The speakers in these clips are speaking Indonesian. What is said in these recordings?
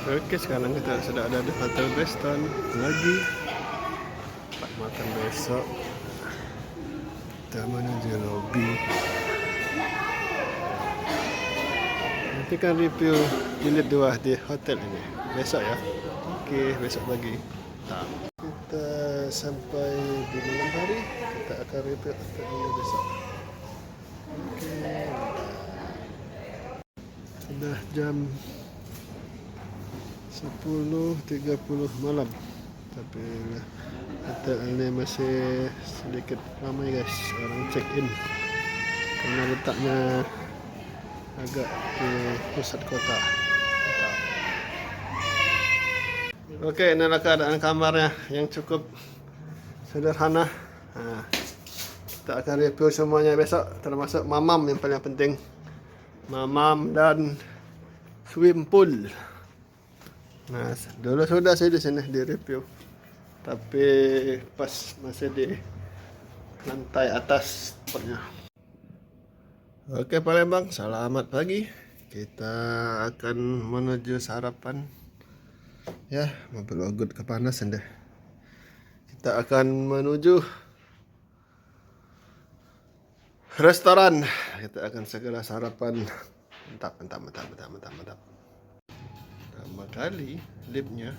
Oke, sekarang kita sudah ada di Hotel Beston lagi. Tempat makan besok. Kita menuju lobby. Nanti kan review jilid 2 di hotel ini besok ya. Oke, besok pagi. Kita sampai di malam hari. Kita akan review hotel ini besok. Oke. Sudah jam 10.30 malam, tapi hotel ini masih sedikit ramai guys, orang check in karena letaknya agak di pusat kota. Oke, inilah keadaan kamarnya yang cukup sederhana. Nah, kita akan review semuanya besok, termasuk mamam yang paling penting, mamam dan swimming pool. Nah, dulu sudah saya di sini di review, tapi pas masih di lantai atas tempatnya. Oke Palembang, selamat pagi. Kita akan menuju sarapan. Ya, mobil Ogut kepanasan deh. Kita akan menuju restoran. Kita akan segera sarapan. Mantap. Pertama kali liftnya.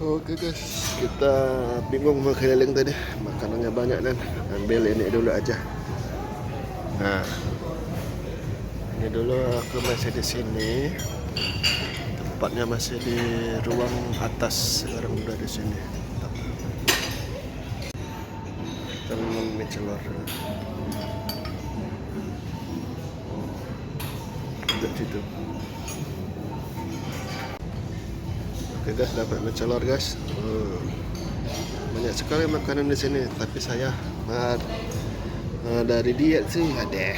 Oke guys, kita bingung mau keliling tadi, makanannya banyak dan ambil ini dulu aja. Nah, ini dulu aku masih di sini, tempatnya masih di ruang atas, sekarang udah di sini. Kita mie celor dulu. Udah situ. Oke guys, dapat mie celor guys. Banyak sekali makanan di sini, tapi saya dari diet sih ada.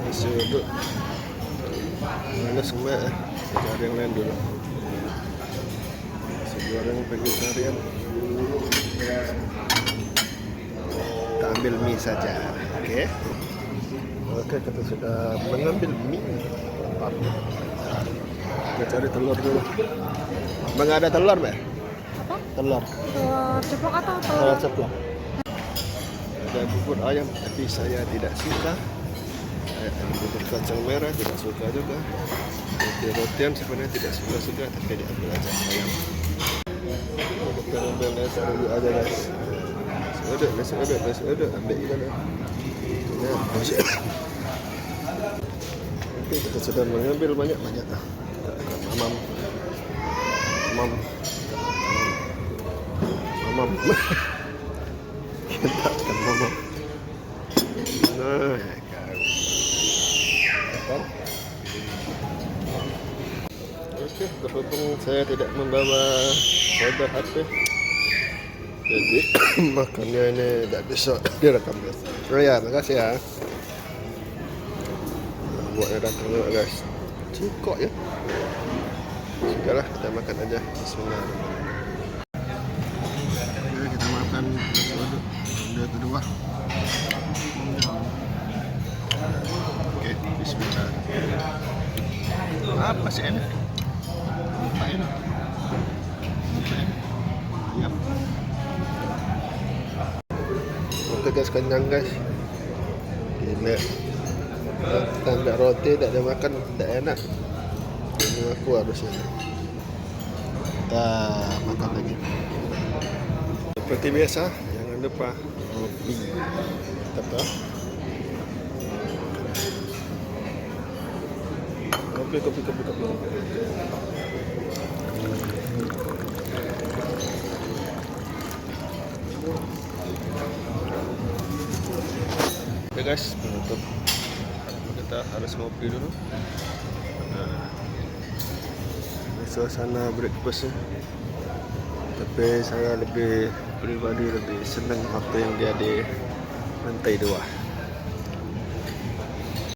Masih duduk. Mana semua? Cari yang lain dulu. Nasi goreng vegetarian. Kita ambil mie saja. Oke. Oke, kita sudah mengambil mie. Kita cari telur dulu. Bang, ada telur, Mbak? Apa? Telur. Telur ceplok atau telur? Telur ceplok. Ada bubur ayam, tapi saya tidak suka. Ada bubur kacang merah, tidak suka juga. Roti-rotian sebenarnya tidak suka, tapi diambil aja sayang. Kita ambil nasi dulu aja guys. Nasi uduk, ambil ikan ya. Oke, kita sudah mengambil banyak. Mamam. Kita akan mamam. Nah, kan. Oke, berhubung saya tidak membawa folder HP, jadi makannya ini tidak bisa direkam guys. Oh ya, makasih ya. Buatnya datang dulu guys. Cukup ya. Sudahlah, kita makan aja. Bismillahirrahmanirrahim. Oke, kita makan nasi uduk yang kedua. Oke, bismillah. Apa sih ini? Apa ini? Yap. Oke guys, kenyang guys. Gila. Tanda roti tak ada makan, tak enak. Ini aku harusnya. Kita makan lagi. Seperti biasa, jangan lupa kopi. Tetap. Kopi. Oke guys, penutup. Kita harus ngopi dulu. Nah, suasana breakfast, tapi saya pribadi lebih senang waktu yang dia di lantai 2.